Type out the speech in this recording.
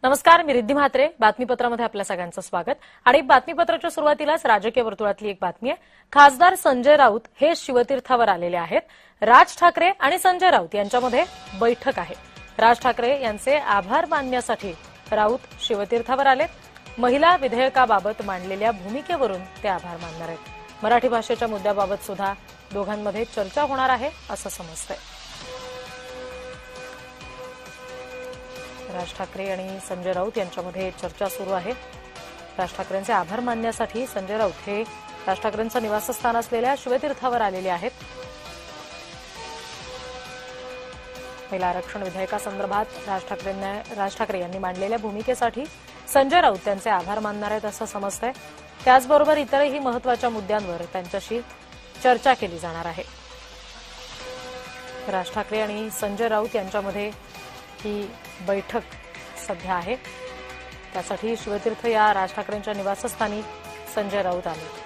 नमस्कार, मी रिद्धी म्हात्रे. बातमीपत्रामध्ये आपल्या सगळ्यांचं स्वागत. आणि बातमीपत्राच्या सुरुवातीलाच राजकीय वर्तुळातली एक बातमी आहे. खासदार संजय राऊत हे शिवतीर्थावर आलेले आहेत. राज ठाकरे आणि संजय राऊत यांच्यामध्ये बैठक आहे. राज ठाकरे यांचे आभार मानण्यासाठी राऊत शिवतीर्थावर आले. महिला विधेयकाबाबत मांडलेल्या भूमिकेवरून ते आभार मानणार आहेत. मराठी भाषेच्या मुद्द्याबाबत सुद्धा दोघांमध्ये चर्चा होणार आहे असं समजतंय. राज ठाकरे आणि संजय राऊत यांच्यामध्ये चर्चा सुरू आहे. राज ठाकरेंचे आभार मानण्यासाठी संजय राऊत हे राज ठाकरेंचं निवासस्थान असलेल्या शिवतीर्थावर आलेले आहेत. महिला आरक्षण विधेयकासंदर्भात राज ठाकरे यांनी मांडलेल्या भूमिकेसाठी संजय राऊत त्यांचे आभार मानणार आहेत असं समजतंय. त्याचबरोबर इतरही महत्वाच्या मुद्द्यांवर त्यांच्याशी चर्चा केली जाणार आहे. राज ठाकरे आणि संजय राऊत यांच्यामध्ये ही बैठक सध्या आहे. त्यासाठी शिवतीर्थ या राज ठाकरेंच्या निवासस्थानी संजय राऊत आले.